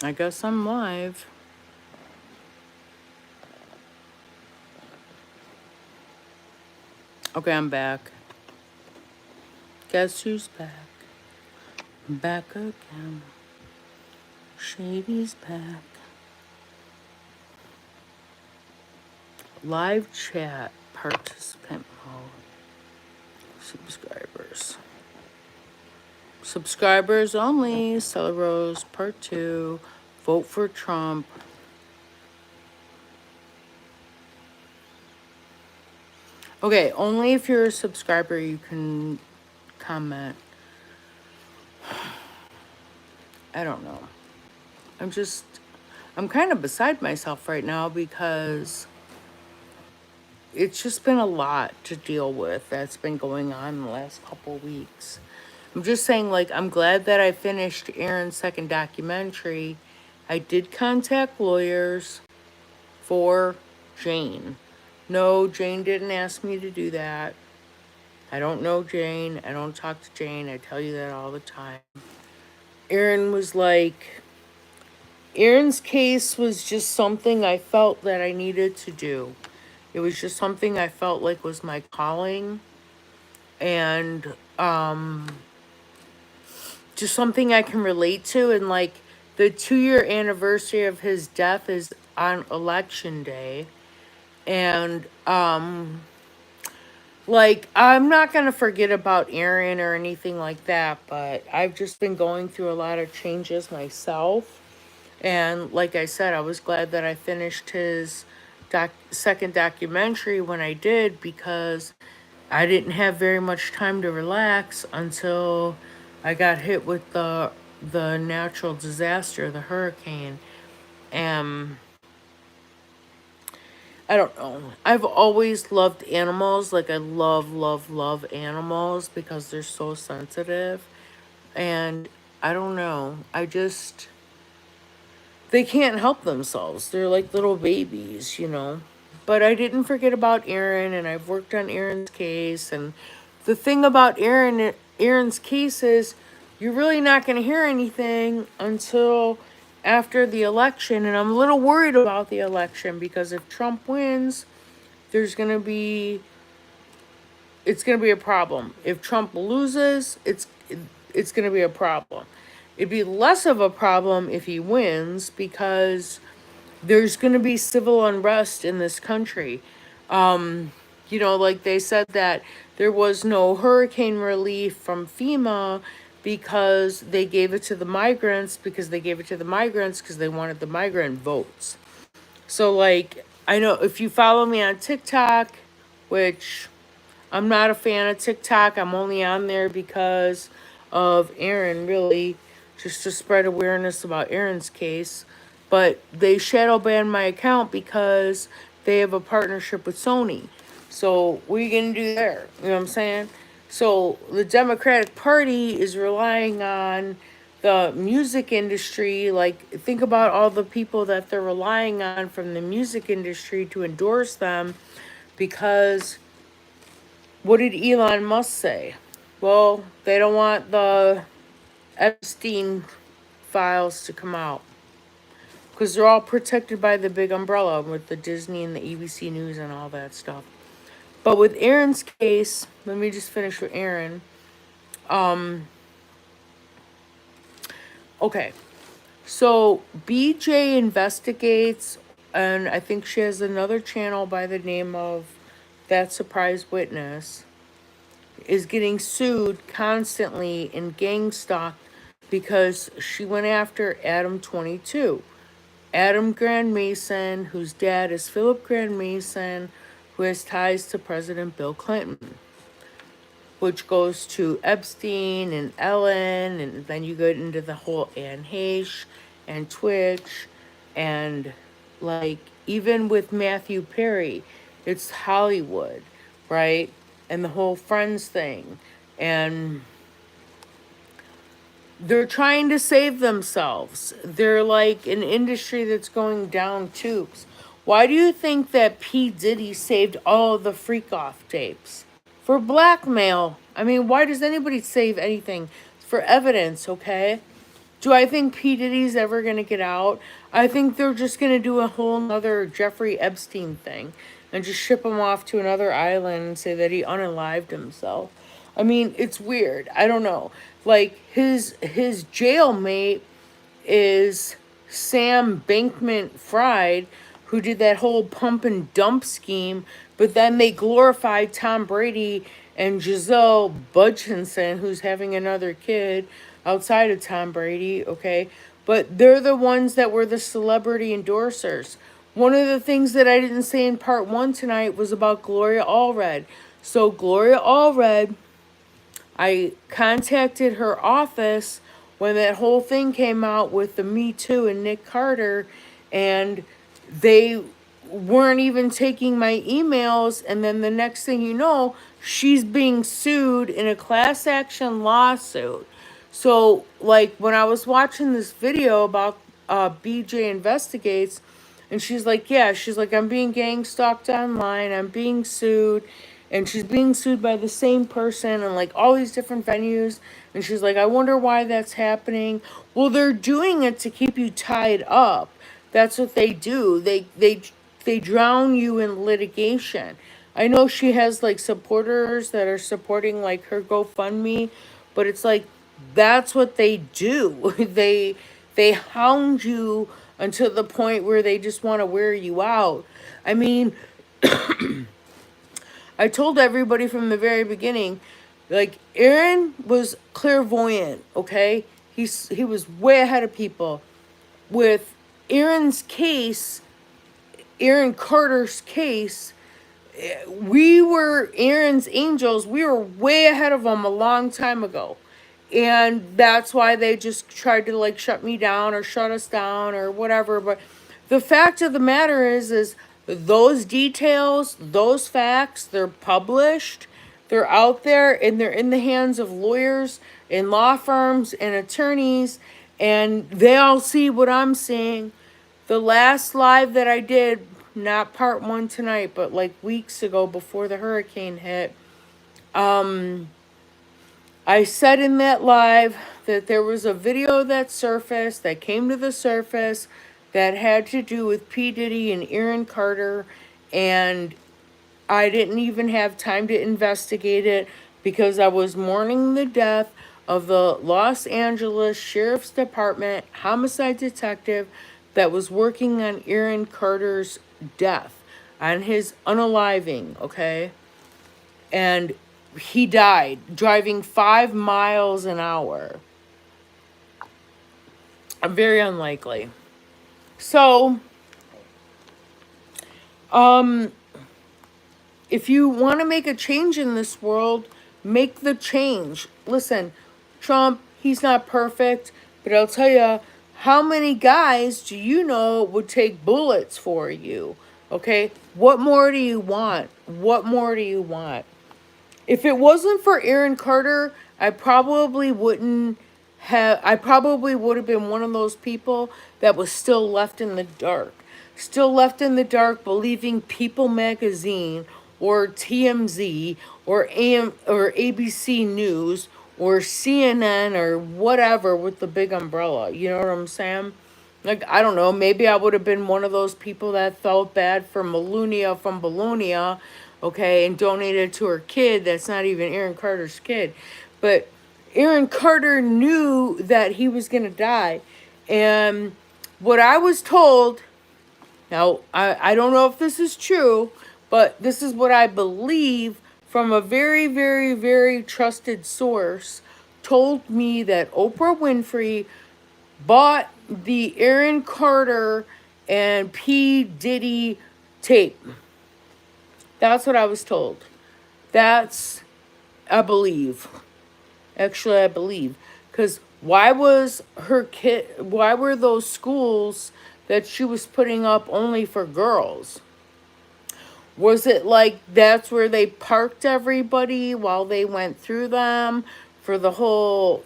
I guess I'm live. Okay, I'm back. Guess who's back? Back again. Shady's back. Live chat participant mode. Subscribers. Subscribers only. Stella Rose Part 2. Vote for Trump. Okay, only if you're a subscriber you can comment. I don't know. I'm kind of beside myself right now because it's just been a lot to deal with that's been going on the last couple weeks. I'm just saying, like, I'm glad that I finished Aaron's second documentary. I did contact lawyers for Jane. No, Jane didn't ask me to do that. I don't know Jane. I don't talk to Jane. I tell you that all the time. Aaron was like, Aaron's case was just something I felt that I needed to do. It was just something I felt like was my calling. And just something I can relate to. And like the 2-year anniversary of his death is on election day. And like I'm not gonna forget about Aaron or anything like that, but I've just been going through a lot of changes myself. And like I said, I was glad that I finished his second documentary when I did, because I didn't have very much time to relax until I got hit with the natural disaster, the hurricane. And I don't know. I've always loved animals. Like I love animals because they're so sensitive. And I don't know. They can't help themselves. They're like little babies, you know. But I didn't forget about Aaron, and I've worked on Aaron's case. And the thing about Aaron's case is you're really not going to hear anything until after the election. And I'm a little worried about the election because if Trump wins, there's going to be it's going to be a problem. If Trump loses, it's going to be a problem. It'd be less of a problem if he wins because there's going to be civil unrest in this country. You know, like they said that there was no hurricane relief from FEMA because they gave it to the migrants because they wanted the migrant votes. So like I know if you follow me on TikTok, which I'm not a fan of TikTok. I'm only on there because of Aaron, really, just to spread awareness about Aaron's case. But they shadow banned my account because they have a partnership with Sony. So what are you going to do there? You know what I'm saying? So the Democratic Party is relying on the music industry. Like, think about all the people that they're relying on from the music industry to endorse them because what did Elon Musk say? Well, they don't want the Epstein files to come out because they're all protected by the big umbrella with the Disney and the ABC News and all that stuff. But with Aaron's case, let me just finish with Aaron. Okay, so BJ investigates, and I think she has another channel by the name of That Surprise Witness, is getting sued constantly and gang stalked because she went after Adam 22. Adam Grand Mason, whose dad is Philip Grand Mason, who has ties to President Bill Clinton, which goes to Epstein and Ellen, and then you get into the whole Anne Heche and Twitch, and like even with Matthew Perry, it's Hollywood, right? And the whole Friends thing, and they're trying to save themselves. They're like an industry that's going down tubes. Why do you think that P. Diddy saved all of the freak off tapes? For blackmail. I mean, why does anybody save anything? It's for evidence, okay? Do I think P. Diddy's ever going to get out? I think they're just going to do a whole nother Jeffrey Epstein thing and just ship him off to another island and say that he unalived himself. I mean, it's weird. I don't know. Like his jailmate is Sam Bankman Fried, who did that whole pump and dump scheme, but then they glorified Tom Brady and Giselle Bundchen, who's having another kid outside of Tom Brady, okay? But they're the ones that were the celebrity endorsers. One of the things that I didn't say in part one tonight was about Gloria Allred. So Gloria Allred, I contacted her office when that whole thing came out with the Me Too and Nick Carter, and they weren't even taking my emails. And then the next thing you know, she's being sued in a class action lawsuit. So, like, when I was watching this video about BJ Investigates, and she's like, yeah, she's like, I'm being gang stalked online, I'm being sued, and she's being sued by the same person and like all these different venues. And she's like, I wonder why that's happening. Well, they're doing it to keep you tied up. That's what they do. They drown you in litigation. I know she has like supporters that are supporting like her GoFundMe, but it's like that's what they do. They hound you until the point where they just want to wear you out. I mean, I told everybody from the very beginning, like Aaron was clairvoyant, okay? He was way ahead of people. With Aaron's case, Aaron Carter's case, we were Aaron's angels. We were way ahead of them a long time ago. And that's why they just tried to like shut me down or shut us down or whatever. But the fact of the matter is those details, those facts, they're published, they're out there, and they're in the hands of lawyers and law firms and attorneys, and they all see what I'm seeing. The last live that I did, not part one tonight, but like weeks ago before the hurricane hit, I said in that live that there was a video that surfaced, that came to the surface, that had to do with P. Diddy and Aaron Carter, and I didn't even have time to investigate it because I was mourning the death of the Los Angeles Sheriff's Department homicide detective that was working on Aaron Carter's death, on his unaliving, okay? And he died driving 5 miles an hour. Very unlikely. So, if you want to make a change in this world, make the change. Listen, Trump, he's not perfect, but I'll tell you, how many guys do you know would take bullets for you? Okay? What more do you want? What more do you want? If it wasn't for Aaron Carter, I probably would have been one of those people that was still left in the dark. Still left in the dark believing People magazine or TMZ or ABC News or CNN or whatever with the big umbrella. You know what I'm saying? Like, I don't know, maybe I would have been one of those people that felt bad for Melunia from Bologna, okay, and donated to her kid that's not even Aaron Carter's kid. But Aaron Carter knew that he was going to die. And what I was told, now, I don't know if this is true, but this is what I believe from a very, very, very trusted source, told me that Oprah Winfrey bought the Aaron Carter and P. Diddy tape. That's what I was told. That's, I believe. Actually, I believe. Because why were those schools that she was putting up only for girls? Was it like that's where they parked everybody while they went through them for the whole,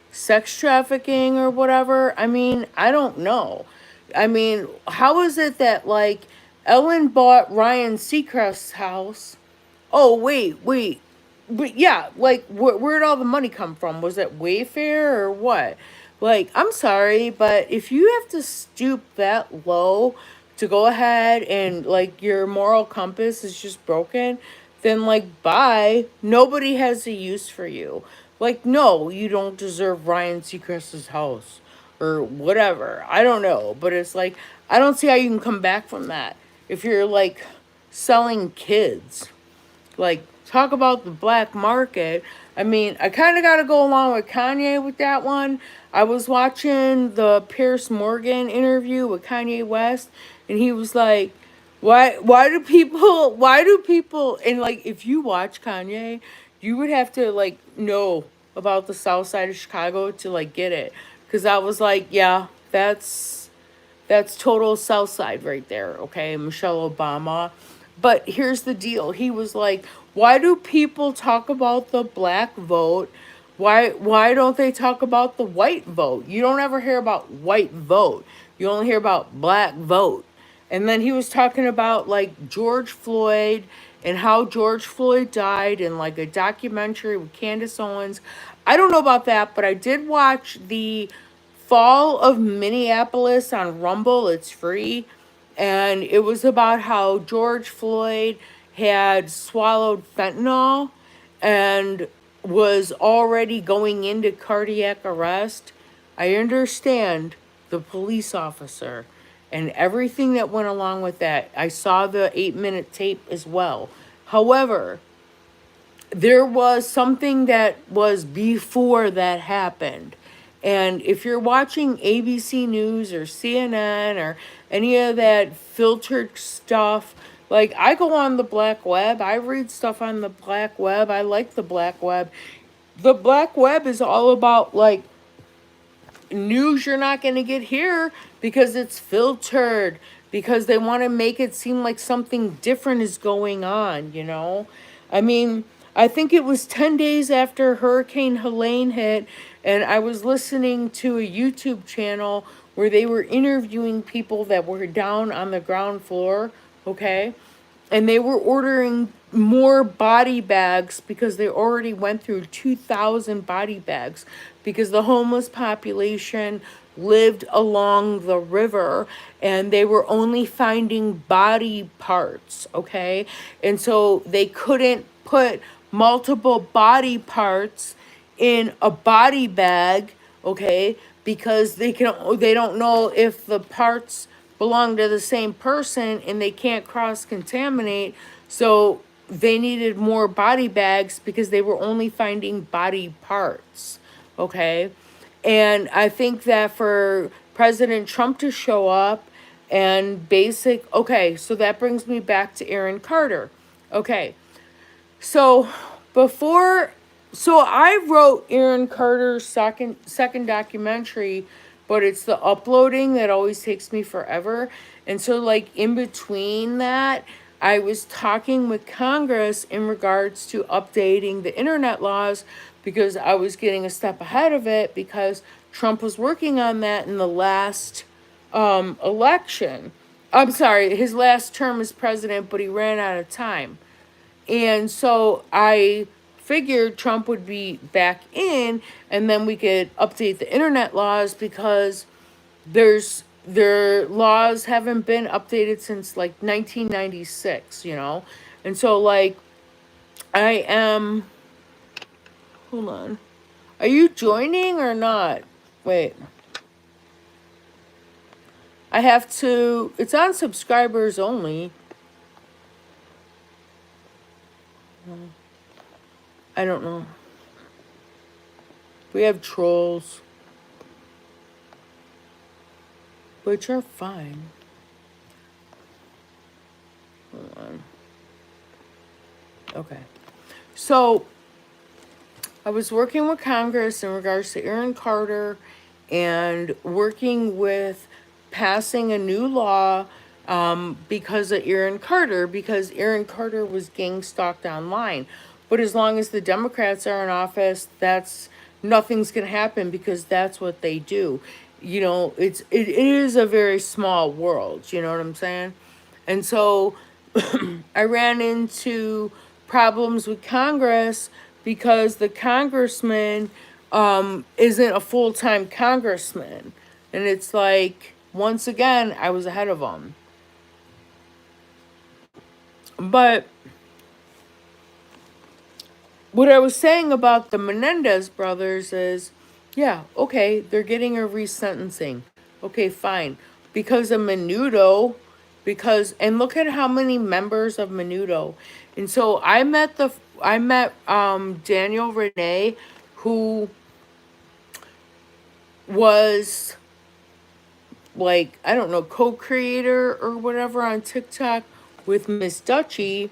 sex trafficking or whatever? I mean, I don't know. I mean, how is it that, like, Ellen bought Ryan Seacrest's house? Oh, wait. But yeah, like, where'd all the money come from? Was it Wayfair or what? Like, I'm sorry, but if you have to stoop that low to go ahead and, like, your moral compass is just broken, then, like, bye. Nobody has a use for you. Like, no, you don't deserve Ryan Seacrest's house or whatever. I don't know. But it's like, I don't see how you can come back from that if you're, like, selling kids. Like, talk about the black market. I mean, I kind of got to go along with Kanye with that one. I was watching the Pierce Morgan interview with Kanye West, and he was like, why do people and like if you watch Kanye, you would have to like know about the south side of Chicago to like get it. Cause I was like, yeah, that's total South Side right there, okay? Michelle Obama. But here's the deal. He was like, why do people talk about the black vote? Why don't they talk about the white vote? You don't ever hear about white vote. You only hear about black vote. And then he was talking about like George Floyd and how George Floyd died in like a documentary with Candace Owens. I don't know about that, but I did watch the Fall of Minneapolis on Rumble. It's free. And it was about how George Floyd had swallowed fentanyl and was already going into cardiac arrest. I understand the police officer and everything that went along with that. I saw the 8-minute tape as well. However, there was something that was before that happened. And if you're watching ABC News or CNN or any of that filtered stuff, like I go on the black web, I read stuff on the black web, I like the black web. The black web is all about like news you're not going to get here because it's filtered, because they want to make it seem like something different is going on, you know? I mean, I think it was 10 days after Hurricane Helene hit, and I was listening to a YouTube channel where they were interviewing people that were down on the ground floor, okay? And they were ordering more body bags because they already went through 2,000 body bags because the homeless population lived along the river and they were only finding body parts, okay? And so they couldn't put multiple body parts in a body bag, okay? Because they don't know if the parts belong to the same person and they can't cross contaminate. So they needed more body bags because they were only finding body parts. Okay. And I think that for President Trump to show up and okay, so that brings me back to Aaron Carter. Okay. So before, so I wrote Aaron Carter's second documentary, but it's the uploading that always takes me forever. And so like in between that, I was talking with Congress in regards to updating the internet laws because I was getting a step ahead of it because Trump was working on that in the last election. I'm sorry, his last term as president, but he ran out of time. And so I figured Trump would be back in and then we could update the internet laws because their laws haven't been updated since like 1996, you know? And so like I am hold on. Are you joining or not? Wait. I have to it's on subscribers only. I don't know. We have trolls, which are fine. Hold on. Okay. So I was working with Congress in regards to Aaron Carter and working with passing a new law because of Aaron Carter, because Aaron Carter was gang stalked online. But as long as the Democrats are in office, that's nothing's gonna happen because that's what they do. You know, it is a very small world, you know what I'm saying? And so I ran into problems with Congress because the congressman isn't a full-time congressman. And it's like, once again, I was ahead of him. But what I was saying about the Menendez brothers is, yeah, okay, they're getting a resentencing. Okay, fine. Because of Menudo, and look at how many members of Menudo. And so I met Daniel Renee, who was like, I don't know, co-creator or whatever on TikTok with Miss Dutchy,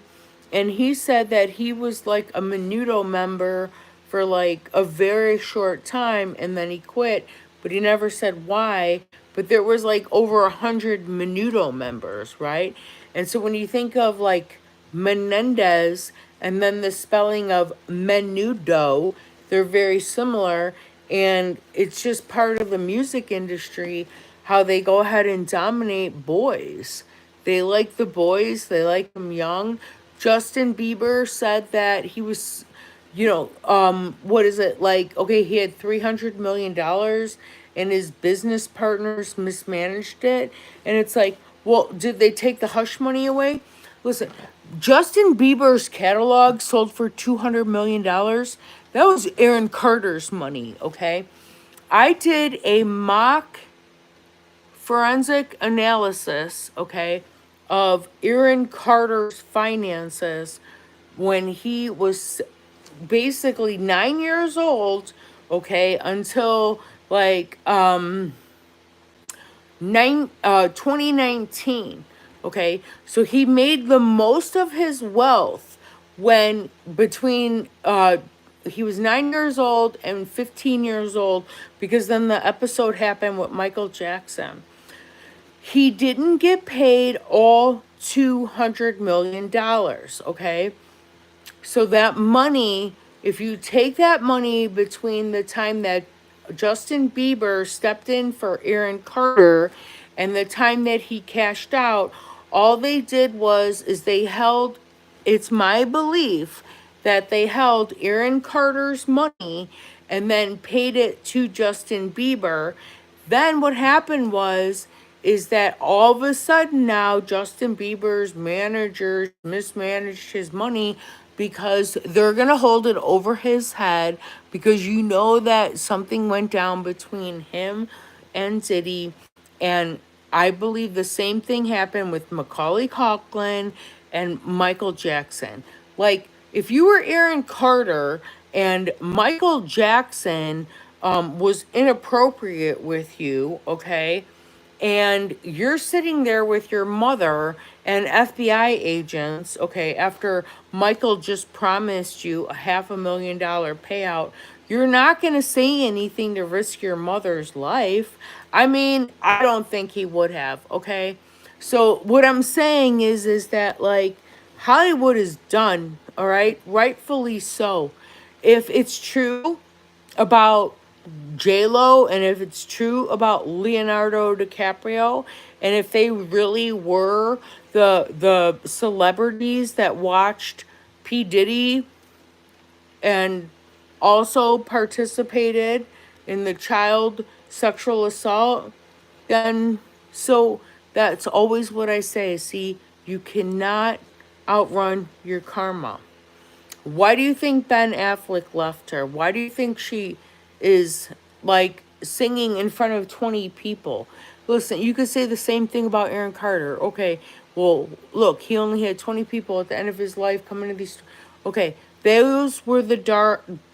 and he said that he was like a Menudo member for like a very short time and then he quit, but he never said why. But there was like over 100 Menudo members, right? And so when you think of like Menendez and then the spelling of Menudo, they're very similar. And it's just part of the music industry how they go ahead and dominate boys. They like the boys, they like them young. Justin Bieber said that he was, what is it like? Okay, he had $300 million and his business partners mismanaged it. And it's like, well, did they take the hush money away? Listen, Justin Bieber's catalog sold for $200 million. That was Aaron Carter's money, okay? I did a mock forensic analysis, okay, of Aaron Carter's finances when he was basically 9 years old, okay, until like 2019. Okay, so he made the most of his wealth when between he was 9 years old and 15 years old, because then the episode happened with Michael Jackson. He didn't get paid all $200 million, okay? So that money, if you take that money between the time that Justin Bieber stepped in for Aaron Carter and the time that he cashed out, all they did was is they held, it's my belief that they held Aaron Carter's money and then paid it to Justin Bieber. Then what happened was is that all of a sudden now Justin Bieber's managers mismanaged his money because they're going to hold it over his head, because you know that something went down between him and Diddy. And I believe the same thing happened with Macaulay Culkin and Michael Jackson. Like, if you were Aaron Carter and Michael Jackson was inappropriate with you, okay, and you're sitting there with your mother and FBI agents, okay, after Michael just promised you a $500,000 payout, you're not going to say anything to risk your mother's life. I mean, I don't think he would have, okay? So what I'm saying is that like Hollywood is done, all right? Rightfully so. If it's true about J-Lo, and if it's true about Leonardo DiCaprio, and if they really were the celebrities that watched P. Diddy and also participated in the child sexual assault, then so that's always what I say. See, you cannot outrun your karma. Why do you think Ben Affleck left her? Why do you think she is like singing in front of 20 people? Listen, you could say the same thing about Aaron Carter. Okay, well, look, he only had 20 people at the end of his life coming to these. Okay, those were the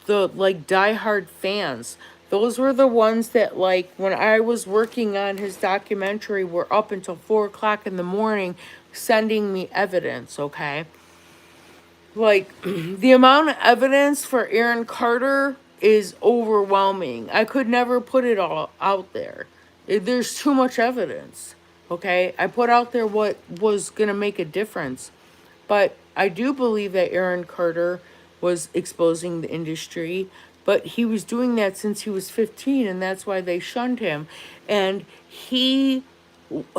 like diehard fans. Those were the ones that, like, when I was working on his documentary, were up until 4 o'clock in the morning sending me evidence, okay? Like, the amount of evidence for Aaron Carter is overwhelming. I could never put it all out there. There's too much evidence. Okay? I put out there what was going to make a difference. But I do believe that Aaron Carter was exposing the industry, but he was doing that since he was 15, and that's why they shunned him. And he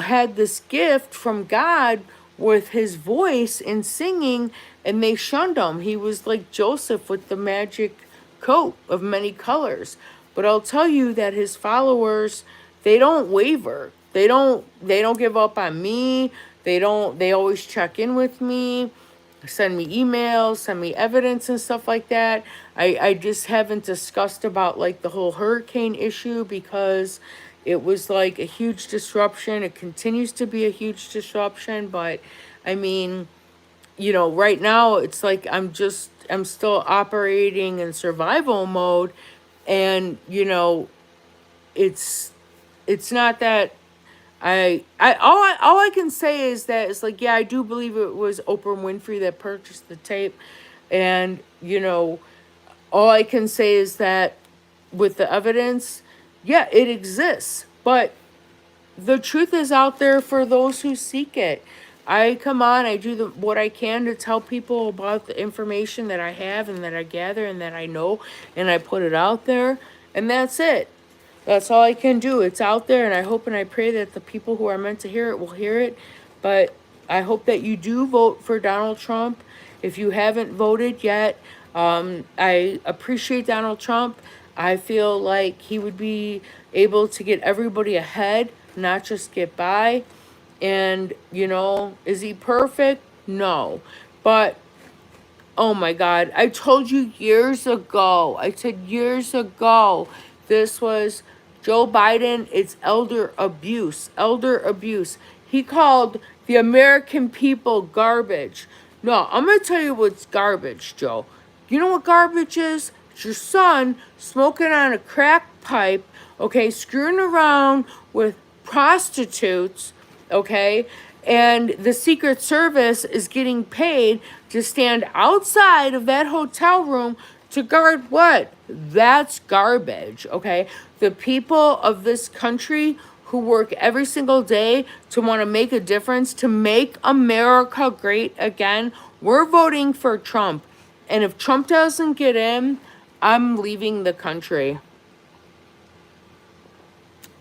had this gift from God with his voice and singing, and they shunned him. He was like Joseph with the magic coat of many colors. But I'll tell you that his followers, they don't waver. They don't give up on me. They always check in with me, send me emails, send me evidence and stuff like that. I just haven't discussed about like the whole hurricane issue because it was like a huge disruption. It continues to be a huge disruption, but I mean, right now it's like I'm still operating in survival mode, and it's not that all I can say is that it's like, yeah, I do believe it was Oprah Winfrey that purchased the tape, and all I can say is that with the evidence, yeah, it exists, but the truth is out there for those who seek it. I come on, I do what I can to tell people about the information that I have and that I gather and that I know, and I put it out there, and that's it. That's all I can do. It's out there, and I hope and I pray that the people who are meant to hear it will hear it. But I hope that you do vote for Donald Trump. If you haven't voted yet, I appreciate Donald Trump. I feel like he would be able to get everybody ahead, not just get by. And, is he perfect? No. But oh my God, I told you years ago, I said years ago, this was Joe Biden, it's elder abuse, elder abuse. He called the American people garbage. No, I'm going to tell you what's garbage, Joe. You know what garbage is? It's your son smoking on a crack pipe, okay, screwing around with prostitutes, okay? And the Secret Service is getting paid to stand outside of that hotel room to guard what? That's garbage, okay? The people of this country who work every single day to want to make a difference, to make America great again, we're voting for Trump. And if Trump doesn't get in, I'm leaving the country.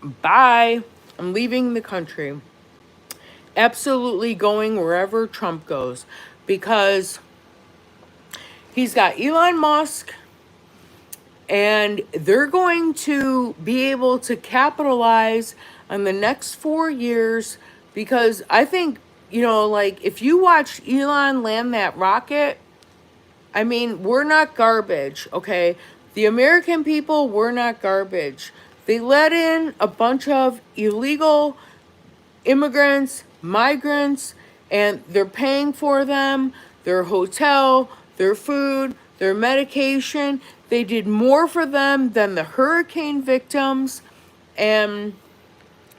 Bye. I'm leaving the country. Absolutely going wherever Trump goes, because he's got Elon Musk, and they're going to be able to capitalize on the next 4 years, because I think, like if you watch Elon land that rocket, I mean, we're not garbage, okay? The American people, we're not garbage. They let in a bunch of illegal immigrants, migrants, and they're paying for them, their hotel, their food, their medication. They did more for them than the hurricane victims. And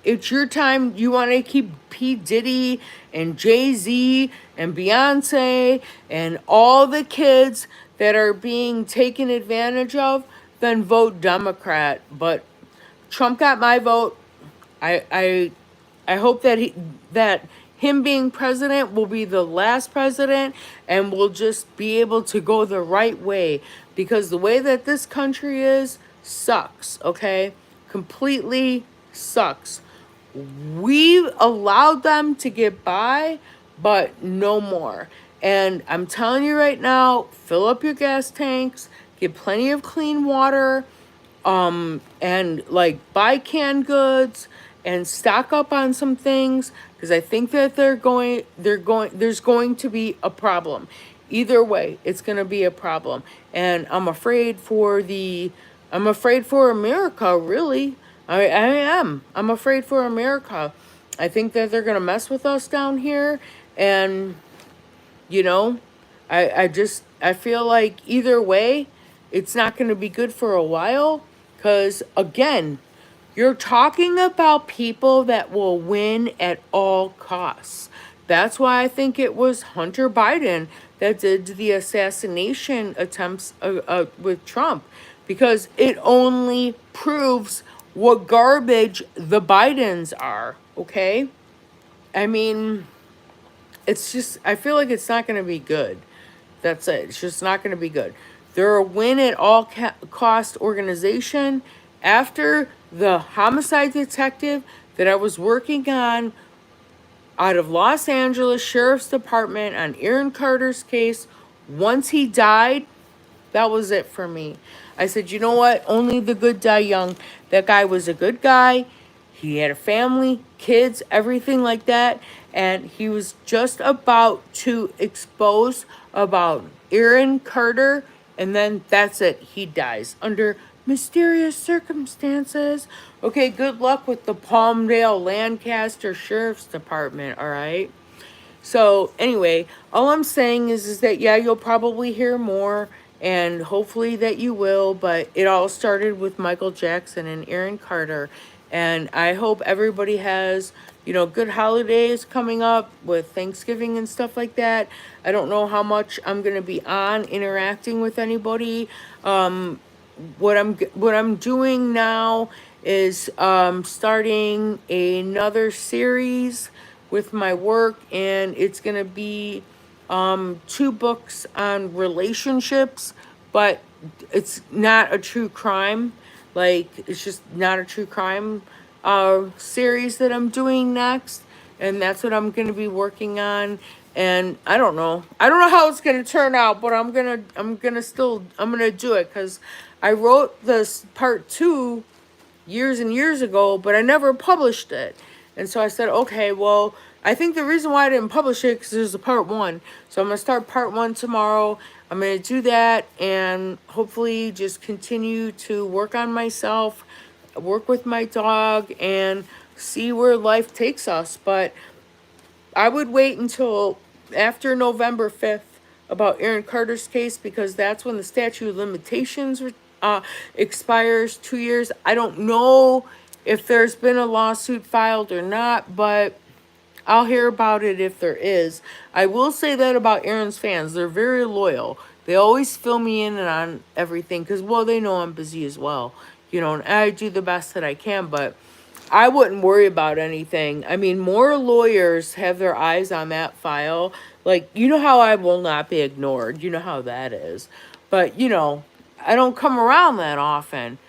it's your time. You want to keep P. Diddy and Jay-Z and Beyonce and all the kids that are being taken advantage of, then vote Democrat. But Trump got my vote. I hope that him being president will be the last president, and we'll just be able to go the right way, because the way that this country is sucks, okay? Completely sucks. We allowed them to get by, but no more. And I'm telling you right now, fill up your gas tanks, get plenty of clean water, and like buy canned goods and stock up on some things, because I think that there's going to be a problem. Either way, it's going to be a problem. And I'm afraid for America, really. I am. I'm afraid for America. I think that they're going to mess with us down here, and I feel like either way, it's not going to be good for a while, because again, you're talking about people that will win at all costs. That's why I think it was Hunter Biden that did the assassination attempts with Trump, because it only proves what garbage the Bidens are, okay? I mean, I feel like it's not going to be good. That's it. It's just not going to be good. They're a win at all cost organization. After the homicide detective that I was working on out of Los Angeles Sheriff's Department on Aaron Carter's case, once he died, That was it for me. I said, you know what? Only the good die young. That guy was a good guy. He had a family, kids, everything like that. And he was just about to expose about Aaron Carter. And then that's it. He dies under mysterious circumstances. Okay, good luck with the Palmdale Lancaster Sheriff's Department, all right? So anyway, all I'm saying is that yeah, you'll probably hear more, and hopefully that you will, but it all started with Michael Jackson and Aaron Carter. And I hope everybody has, good holidays coming up with Thanksgiving and stuff like that. I don't know how much I'm going to be on interacting with anybody. What I'm doing now is starting another series with my work, and it's gonna be 2 books on relationships, but it's not a true crime. Like, it's just not a true crime series that I'm doing next, and that's what I'm gonna be working on. And I don't know. I don't know how it's gonna turn out, but I'm gonna do it because I wrote this part 2 years and years ago, but I never published it. And so I said, okay, well, I think the reason why I didn't publish it because there's a part 1. So I'm gonna start part 1 tomorrow. I'm gonna do that and hopefully just continue to work on myself, work with my dog, and see where life takes us. But I would wait until after November 5th about Aaron Carter's case because that's when the statute of limitations expires, 2 years. I don't know if there's been a lawsuit filed or not, but I'll hear about it if there is. I will say that about Aaron's fans. They're very loyal. They always fill me in on everything because, well, they know I'm busy as well. And I do the best that I can, but I wouldn't worry about anything. I mean, more lawyers have their eyes on that file. Like, you know how I will not be ignored. You know how that is. But, I don't come around that often.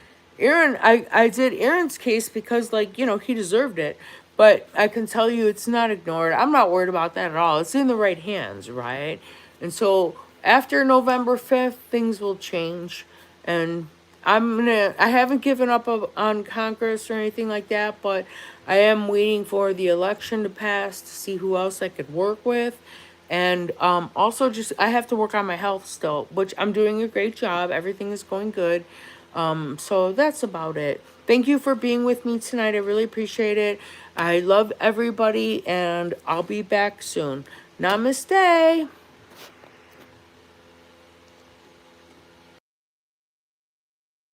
I did Aaron's case because, like, he deserved it. But I can tell you it's not ignored. I'm not worried about that at all. It's in the right hands, right? And so after November 5th, things will change. And I haven't given up on Congress or anything like that, but I am waiting for the election to pass to see who else I could work with. And also just, I have to work on my health still, which I'm doing a great job. Everything is going good. So that's about it. Thank you for being with me tonight. I really appreciate it. I love everybody, and I'll be back soon. Namaste.